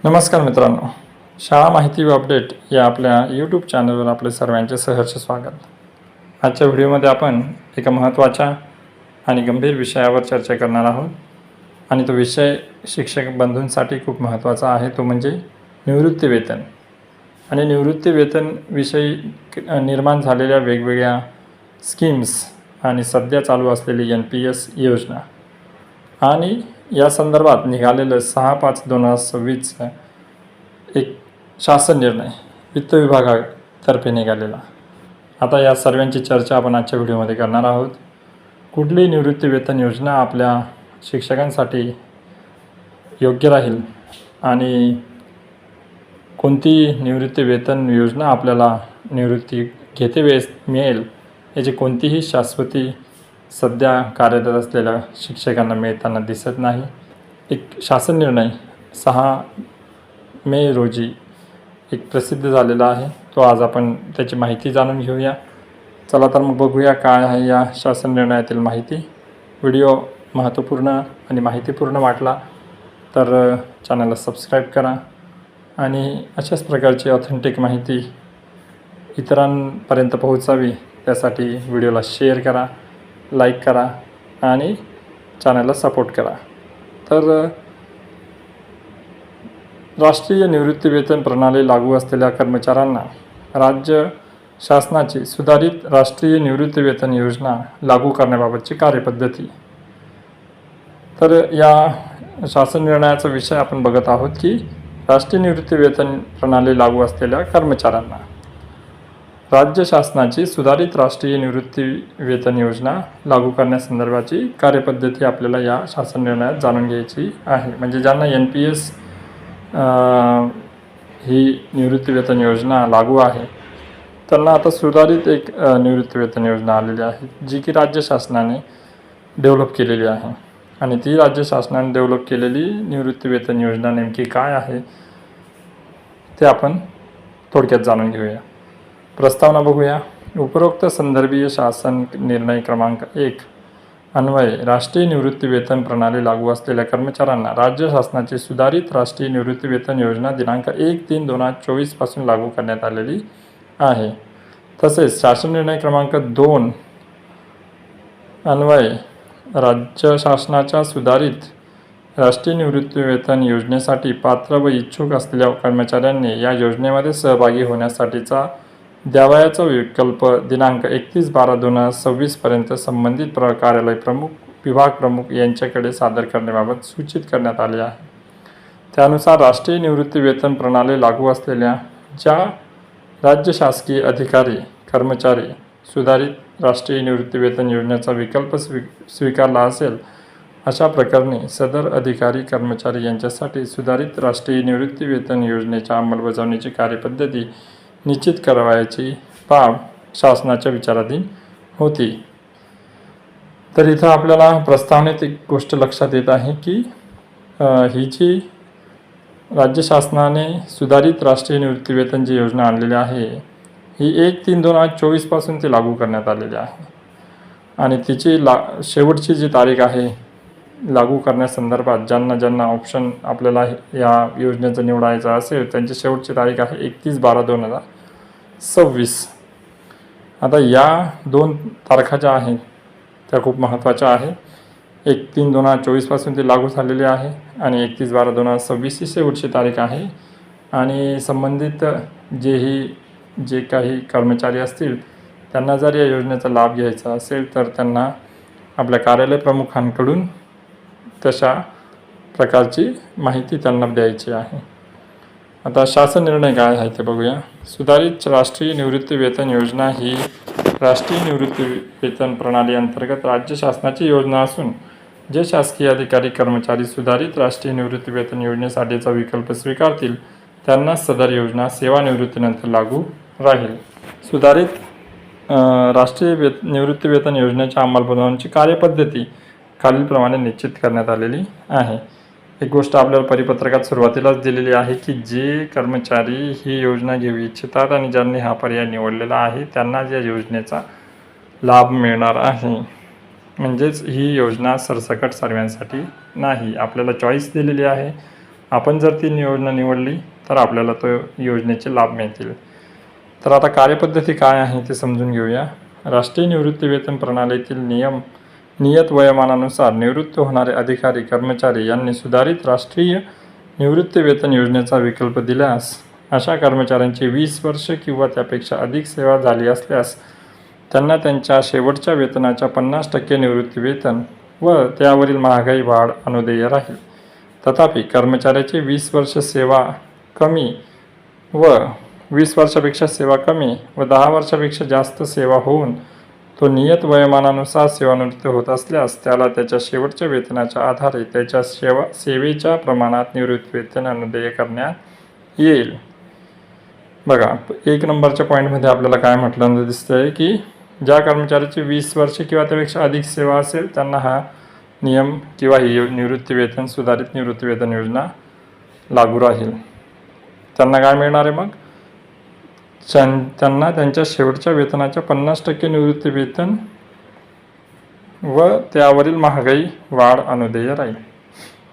नमस्कार मित्रांनो, शाळा माहिती व अपडेट या आपल्या यूट्यूब चॅनलवर आपले सर्वांचे सहर्ष स्वागत. आजच्या व्हिडिओमध्ये आपण एका महत्त्वाच्या आणि गंभीर विषयावर चर्चा करणार आहोत आणि तो विषय शिक्षक बंधूंसाठी खूप महत्त्वाचा आहे. तो म्हणजे निवृत्ती वेतन आणि निवृत्ती वेतन विषयी निर्माण झालेल्या वेगवेगळ्या स्कीम्स आणि सध्या चालू असलेली NPS योजना आणि या संदर्भात निघालेलं 6/5/2026 एक शासन निर्णय वित्त विभागातर्फे निघालेला. आता या सर्वांची चर्चा आपण आजच्या व्हिडिओमध्ये करणार आहोत. कुठली निवृत्ती वेतन योजना आपल्या शिक्षकांसाठी योग्य राहील आणि कोणती निवृत्ती वेतन योजना आपल्याला निवृत्ती घेते वेळेस मिळेल याची कोणतीही शाश्वती सध्या कार्यरत असलेल्या शिक्षकांना मिळताना दिसत नाही. एक शासन निर्णय 6 मे रोजी एक प्रसिद्ध झालेला आहे. तो आज आपण त्याची माहिती जाणून घेऊया. चला तर मग बघूया काय आहे या शासन निर्णयातील माहिती. व्हिडिओ महत्त्वपूर्ण आणि माहितीपूर्ण वाटला तर चॅनलला सबस्क्राईब करा आणि अशाच प्रकारची ऑथेंटिक माहिती इतरांपर्यंत पोहोचावी त्यासाठी व्हिडिओला शेअर करा, लाईक करा आणि चॅनलला सपोर्ट करा. तर राष्ट्रीय निवृत्ती वेतन प्रणाली लागू असलेल्या कर्मचाऱ्यांना राज्य शासनाची सुधारित राष्ट्रीय निवृत्ती वेतन योजना लागू करण्याबाबतची कार्यपद्धती. तर या शासन निर्णयाचा विषय आपण बघत आहोत की राष्ट्रीय निवृत्ती वेतन प्रणाली लागू असलेल्या कर्मचाऱ्यांना राज्य शासनाची सुधारित राष्ट्रीय निवृत्ती वेतन योजना लागू करण्यासंदर्भाची कार्यपद्धती आपल्याला या शासन निर्णयात जाणून घ्यायची आहे. म्हणजे ज्यांना NPS ही निवृत्ती वेतन योजना लागू आहे त्यांना आता सुधारित एक निवृत्ती वेतन योजना आलेली आहे जी की राज्य शासनाने डेव्हलप केलेली आहे. आणि ती राज्य शासनाने डेव्हलप केलेली निवृत्ती वेतन योजना नेमकी काय आहे ते आपण थोडक्यात जाणून घेऊया. प्रस्तावना बघूया. उपरोक्त संदर्भीय शासन निर्णय क्रमांक 1 अन्वये राष्ट्रीय निवृत्ती वेतन प्रणाली लागू असलेल्या कर्मचाऱ्यांना राज्य शासनाची सुधारित राष्ट्रीय निवृत्ती वेतन योजना दिनांक 1/3/2024 पासून लागू करण्यात आलेली आहे. तसेच शासन निर्णय क्रमांक 2 अन्वये राज्य शासनाच्या सुधारित राष्ट्रीय निवृत्ती वेतन योजनेसाठी पात्र व इच्छुक असलेल्या कर्मचाऱ्यांनी या योजनेमध्ये सहभागी होण्यासाठीचा द्यावयाचा विकल्प दिनांक 31/12/2026 पर्यंत संबंधित कार्यालय प्रमुख, विभाग प्रमुख यांच्याकडे सादर करण्याबाबत सूचित करण्यात आले आहे. त्यानुसार राष्ट्रीय निवृत्ती वेतन प्रणाली लागू असलेल्या ज्या राज्य शासकीय अधिकारी कर्मचारी सुधारित राष्ट्रीय निवृत्ती वेतन योजनेचा विकल्प स्वीकारला असेल अशा प्रकरणी सदर अधिकारी कर्मचारी यांच्यासाठी सुधारित राष्ट्रीय निवृत्ती वेतन योजनेच्या अंमलबजावणीची कार्यपद्धती निश्चित करावयाची बाब शासनाच्या विचाराधीन होती. तर इथं आपल्याला प्रस्तावनेत एक गोष्ट लक्षात येत आहे की ही जी राज्य शासनाने सुधारित राष्ट्रीय निवृत्ती वेतन जी योजना आणलेली आहे ही 1/3/2024 पासून ती लागू करण्यात आलेली आहे आणि तिची शेवटची जी तारीख आहे लागू करण्यासंदर्भात ज्यांना ऑप्शन आपल्याला या योजनेचं निवडायचं असेल त्यांची शेवटची तारीख आहे 31/12/2026. आता या 2 तारखा ज्या आहेत त्या खूप महत्त्वाच्या आहे. 1/3/2024 पासून ती लागू झालेली आहे आणि 31/12/2026 ही शेवटची तारीख आहे. आणि संबंधित जे काही कर्मचारी असतील त्यांना जर या योजनेचा लाभ घ्यायचा असेल तर त्यांना आपल्या कार्यालय प्रमुखांकडून तशा प्रकारची माहिती त्यांना द्यायची आहे. आता शासन निर्णय काय आहे ते बघूया. सुधारित राष्ट्रीय निवृत्ती वेतन योजना ही राष्ट्रीय निवृत्ती वेतन प्रणाली अंतर्गत राज्य शासनाची योजना असून जे शासकीय अधिकारी कर्मचारी सुधारित राष्ट्रीय निवृत्ती वेतन योजनेसाठीचा विकल्प स्वीकारतील त्यांना सदर योजना सेवानिवृत्तीनंतर लागू राहील. सुधारित राष्ट्रीय निवृत्ती वेतन योजनेच्या अंमलबजावणीची कार्यपद्धती खालीलप्रमाणे निश्चित करण्यात आलेली आहे. एक गोष्ट आपल्याला परिपत्रकात सुरुवातीलाच दिलेली आहे की जे कर्मचारी ही योजना घेऊ इच्छितात आणि ज्यांनी हा पर्याय निवडलेला आहे त्यांना या योजनेचा लाभ मिळणार आहे. म्हणजेच ही योजना सरसकट सर्वांसाठी नाही. आपल्याला चॉईस दिलेली आहे आपण जर ती योजना निवडली तर आपल्याला तो योजनेचे लाभ मिळतील. तर आता कार्यपद्धती काय आहे ते समजून घेऊया. राष्ट्रीय निवृत्ती वेतन प्रणालीतील नियत वयोमानानुसार निवृत्त होणारे अधिकारी कर्मचारी यांनी सुधारित राष्ट्रीय निवृत्ती वेतन योजनेचा विकल्प दिल्यास अशा कर्मचाऱ्यांची 20 वर्ष किंवा त्यापेक्षा अधिक सेवा झाली असल्यास त्यांना त्यांच्या शेवटच्या वेतनाच्या 50% निवृत्ती वेतन व त्यावरील महागाई वाढ अनुदेय राहील. तथापि कर्मचाऱ्याची 20 वर्ष सेवा कमी व 20 वर्षापेक्षा सेवा कमी व 10 वर्षापेक्षा जास्त सेवा होऊन तो नियत वयोमानानुसार सेवानिवृत्त होत असल्यास त्याला त्याच्या शेवटच्या वेतनाच्या आधारे त्याच्या सेवेच्या प्रमाणात निवृत्ती वेतन अनुदेय करण्यात येईल. बघा, 1 नंबरच्या पॉईंटमध्ये आपल्याला काय म्हटलं दिसतंय की ज्या कर्मचाऱ्याची 20 वर्षे किंवा त्यापेक्षा अधिक सेवा असेल त्यांना हा नियम किंवा ही निवृत्ती वेतन सुधारित निवृत्ती वेतन योजना लागू राहील. त्यांना काय मिळणार आहे मग? त्यांना त्यांच्या शेवटच्या वेतनाच्या 50% निवृत्ती वेतन व त्यावरील महागाई वाढ अनुदेय राहील.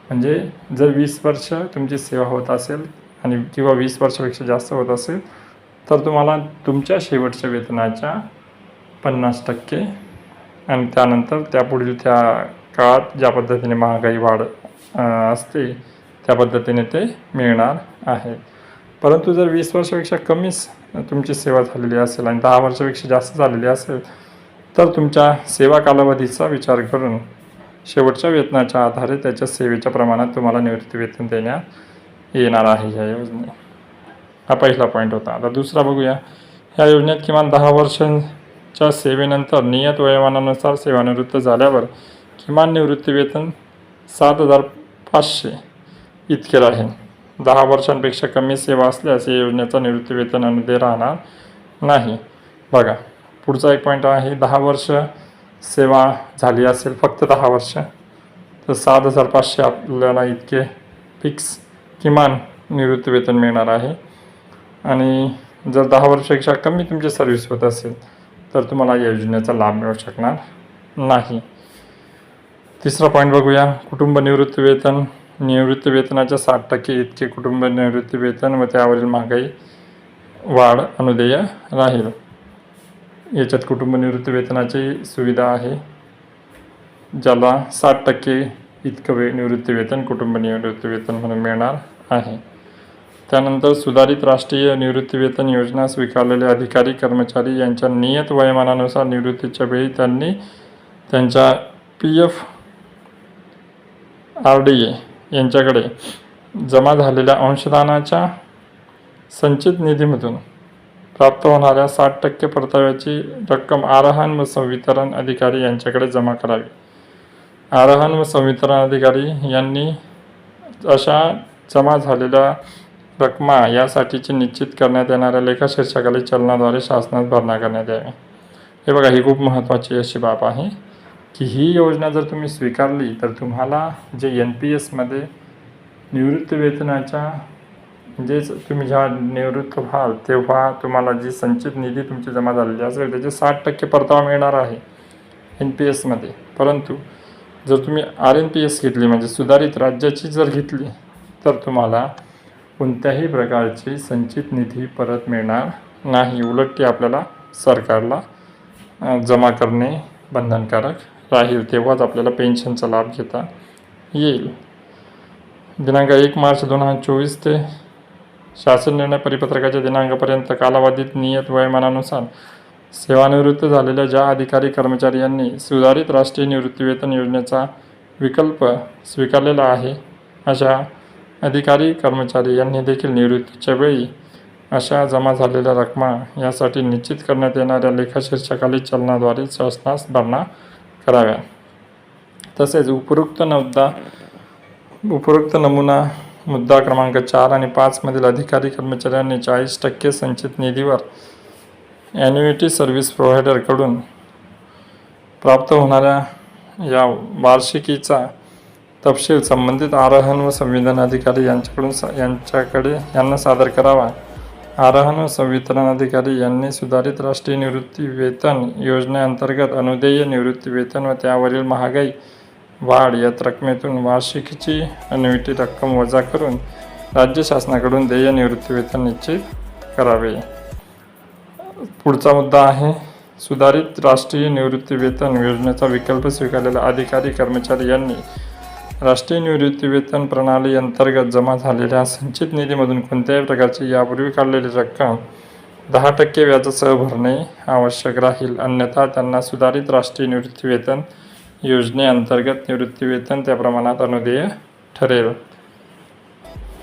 म्हणजे जर 20 वर्ष तुमची सेवा होत असेल आणि किंवा 20 वर्षापेक्षा जास्त होत असेल तर तुम्हाला तुमच्या शेवटच्या वेतनाच्या 50% आणि त्यानंतर त्यापुढील त्या काळात ज्या पद्धतीने महागाई वाढ असते त्या पद्धतीने ते मिळणार आहे. परंतु जर 20 वर्षापेक्षा कमीच तुमची सेवा झालेली असेल आणि 10 वर्षापेक्षा जास्त झालेली असेल तर तुमच्या सेवा कालावधीचा विचार करून शेवटच्या वेतनाच्या आधारे त्याच्या सेवेच्या प्रमाणात तुम्हाला निवृत्ती वेतन देण्यात येणार आहे ह्या योजनेत. हा पहिला पॉईंट होता. आता दुसरा बघूया. ह्या योजनेत किमान 10 वर्षांच्या सेवेनंतर नियत वयोमानानुसार सेवानिवृत्त झाल्यावर किमान निवृत्ती वेतन 7,500 इतके राहील. 10 वर्षांपेक्षा कमी सेवा असल्यास या योजनेचा निवृत्ती वेतन अनुदेय राहणार नाही. बघा, पुढचा एक पॉईंट आहे. 10 वर्ष सेवा झाली असेल, फक्त 10 वर्ष, तर 7,500 आपल्याला इतके फिक्स किमान निवृत्ती वेतन मिळणार आहे. आणि जर 10 वर्षापेक्षा कमी तुमची सर्व्हिस होत असेल तर तुम्हाला या योजनेचा लाभ मिळू शकणार नाही. तिसरा पॉईंट बघूया. कुटुंब निवृत्ती वेतन. निवृत्ती वेतनाच्या 60% इतके कुटुंब निवृत्ती वेतन व त्यावरील महागाई वाढ अनुदेय राहील. याच्यात कुटुंब निवृत्ती वेतनाची सुविधा आहे, ज्याला 60% इतकं निवृत्ती वेतन कुटुंब निवृत्ती वेतन म्हणून मिळणार आहे. त्यानंतर सुधारित राष्ट्रीय निवृत्ती वेतन योजना स्वीकारलेले अधिकारी कर्मचारी यांच्या नियत वयोमानानुसार निवृत्तीच्या वेळी त्यांनी त्यांच्या PF RDA यांच्याकडे जमा झालेल्या अंशदानाच्या संचित निधीमधून प्राप्त होणाऱ्या 60% परताव्याची रक्कम आरोहण व संवितरण अधिकारी यांच्याकडे जमा करावी. आरोहण व संवितरण अधिकारी यांनी अशा जमा झालेल्या रक्कमा यासाठीची निश्चित करण्यात येणाऱ्या लेखा शीर्षकाखाली चलनाद्वारे शासनास भरणा करण्यात यावी. हे बघा, ही खूप महत्त्वाची अशी बाब आहे की ही योजना जर तुम्ही स्वीकारली तर तुम्हाला जे NPSमध्ये निवृत्ती वेतनाच्या जे तुम्ही जेव्हा निवृत्त व्हाल तेव्हा तुम्हाला जी संचित निधी तुमची जमा झालेली असेल त्याचे 60% परतावा मिळणार आहे NPSमध्ये. परंतु जर तुम्ही RNPS घेतली म्हणजे सुधारित राज्याची जर घेतली तर तुम्हाला कोणत्याही प्रकारची संचित निधी परत मिळणार नाही. उलट ती आपल्याला सरकारला जमा करणे बंधनकारक राहील. तेव्हाच आपल्याला पेन्शनचा लाभ घेता येईल. दिनांक 1 मार्च 2024 ते शासन निर्णय परिपत्रकाच्या दिनांकापर्यंत कालावधीत नियत वयोमानानुसार सेवानिवृत्त झालेल्या ज्या अधिकारी कर्मचारी यांनी सुधारित राष्ट्रीय निवृत्ती वेतन योजनेचा विकल्प स्वीकारलेला आहे अशा अधिकारी कर्मचारी यांनी देखील निवृत्तीच्या वेळी अशा जमा झालेल्या रकमा यासाठी निश्चित करण्यात येणाऱ्या लेखा शीर्षकाखाली चलनाद्वारे शासनास भरणा कराव्या. तसेच उपरोक्त नमुना मुद्दा क्रमांक 4 आणि 5 मधील अधिकारी कर्मचाऱ्यांनी 40% संचित निधीवर ॲन्युइटी सर्व्हिस प्रोव्हायडरकडून प्राप्त होणाऱ्या या वार्षिकीचा तपशील संबंधित आरोहण व संवितरण अधिकारी यांना सादर करावा. आरोहण व संवितरण अधिकारी यांनी सुधारित राष्ट्रीय निवृत्ती वेतन योजनेअंतर्गत अनुदेय निवृत्ती वेतन व त्यावरील महागाई वाढ या रकमेतून वार्षिकीची अन्युटी रक्कम वजा करून राज्य शासनाकडून देय निवृत्तीवेतन निश्चित करावे. पुढचा मुद्दा आहे सुधारित राष्ट्रीय निवृत्तीवेतन योजनेचा विकल्प स्वीकारलेला अधिकारी कर्मचारी यांनी राष्ट्रीय निवृत्तीवेतन प्रणाली अंतर्गत जमा झालेल्या संचित निधीमधून कोणत्याही प्रकारची यापूर्वी काढलेली रक्कम 10% व्याजासह भरणे आवश्यक राहील. अन्यथा त्यांना सुधारित राष्ट्रीय निवृत्तीवेतन योजनेअंतर्गत निवृत्तीवेतन त्या प्रमाणात अनुदेय ठरेल.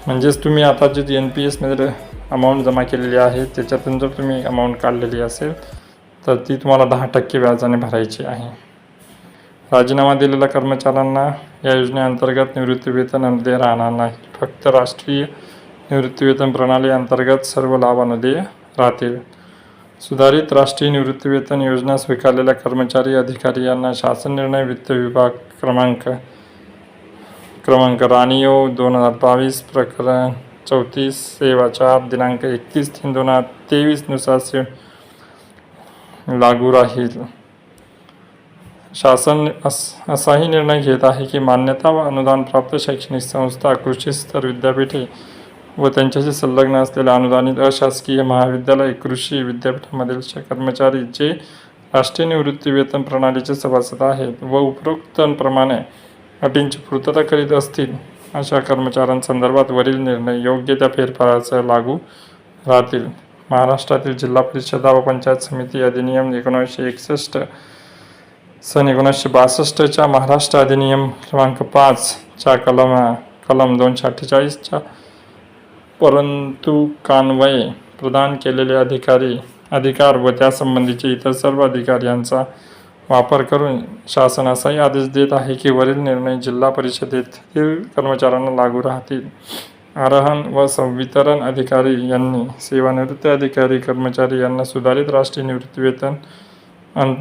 म्हणजेच तुम्ही आता जी NPSमध्ये अमाऊंट जमा केलेली आहे त्याच्यातून जर तुम्ही अमाऊंट काढलेली असेल तर ती तुम्हाला 10% व्याजाने भरायची आहे. राजीनामा दिलेल्या कर्मचाऱ्यांना या योजनेअंतर्गत निवृत्तीवेतन अनुदेय राहणार नाही. फक्त राष्ट्रीय निवृत्तीवेतन प्रणाली अंतर्गत सर्व लाभ अनुदेय राहतील. सुधारित राष्ट्रीय निवृत्तीवेतन योजना स्वीकारलेल्या कर्मचारी अधिकारी यांना शासन निर्णय वित्त विभाग क्रमांक रानियो 2022 प्रकरण 34 सेवा 4 दिनांक 31/3/2023 नुसार लागू राहील. शासन असाही निर्णय घेत आहे की मान्यता व अनुदान प्राप्त शैक्षणिक संस्था, कृषी स्तर विद्यापीठे व त्यांच्याशी संलग्न असलेल्या अनुदानित अशासकीय महाविद्यालय, कृषी विद्यापीठामधील कर्मचारी जे राष्ट्रीय निवृत्तीवेतन प्रणालीचे सभासद आहेत व उपरोक्तांप्रमाणे अटींची पूर्तता करीत असतील अशा कर्मचाऱ्यांसंदर्भात वरील निर्णय योग्य त्या फेरफारासह लागू राहतील. महाराष्ट्रातील जिल्हा परिषदा व पंचायत समिती अधिनियम 1961 सन 1962च्या महाराष्ट्र अधिनियम क्रमांक 5 च्या कलम 248च्या परंतुकान्वये प्रदान केलेले अधिकार व त्यासंबंधीचे इतर सर्व अधिकार यांचा वापर करून शासन असाही आदेश देत आहे की वरील निर्णय जिल्हा परिषदेतील कर्मचाऱ्यांना लागू राहतील. आरोहण व संवितरण अधिकारी यांनी सेवानिवृत्त अधिकारी कर्मचारी यांना सुधारित राष्ट्रीय निवृत्तीवेतन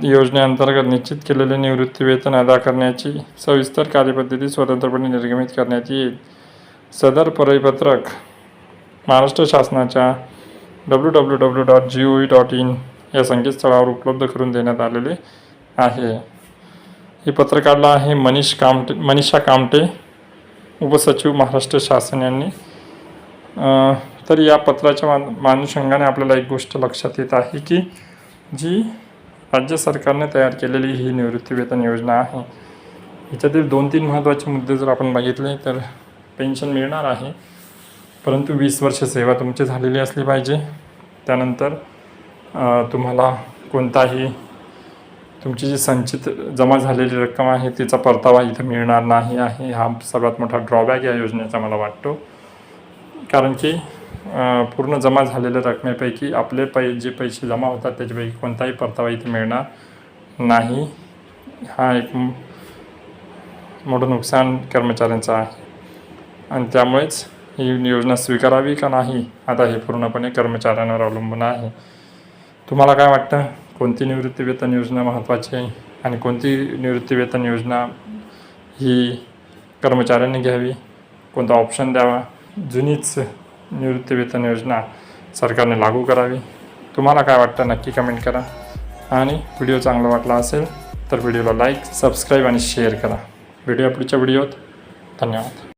योजनेअंतर्गत निश्चित केलेले निवृत्तीवेतन अदा करण्याची सविस्तर कार्यपद्धती स्वतंत्रपणे निर्गमित करण्यात येईल. सदर परिपत्रक महाराष्ट्र शासनाच्या www.gov.in या संकेतस्थळावर उपलब्ध करून देण्यात आलेले आहे. हे पत्र काढलं आहे मनीषा कामटे, उपसचिव महाराष्ट्र शासन यांनी. तर या पत्राच्या अनुषंगाने आपल्याला एक गोष्ट लक्षात येत आहे की जी राज्य सरकारने तयार केलेली ही निवृत्तीवेतन योजना आहे याच्यातील 2-3 महत्त्वाचे मुद्दे जर आपण बघितले तर पेन्शन मिळणार आहे, परंतु 20 वर्ष सेवा तुमची झालेली असली पाहिजे. त्यानंतर तुम्हाला कोणताही तुमची जी संचित जमा झालेली रक्कम आहे तिचा परतावा इथं मिळणार नाही आहे. हा सर्वात मोठा ड्रॉबॅक या योजनेचा मला वाटतो, कारण की पूर्ण जमा झालेल्या रकमेपैकी आपले जे पैसे जमा होतात त्याच्यापैकी कोणताही परतावा इथे मिळणार नाही. हा एक मोठं नुकसान कर्मचाऱ्यांचं आहे आणि त्यामुळेच ही योजना स्वीकारावी का नाही आता हे पूर्णपणे कर्मचाऱ्यांवर अवलंबून आहे. तुम्हाला काय वाटतं, कोणती निवृत्तीवेतन योजना महत्त्वाची आहे आणि कोणती निवृत्तीवेतन योजना ही कर्मचाऱ्यांनी घ्यावी, कोणता ऑप्शन द्यावा, जुनीच निवृत्तीवेतन योजना सरकारने लागू करावी? तुम्हाला काय वाटतं नक्की कमेंट करा. आणि व्हिडिओ चांगला वाटला असेल तर व्हिडिओला लाईक, सबस्क्राईब आणि शेअर करा. भेटूया पुढच्या व्हिडिओत. धन्यवाद.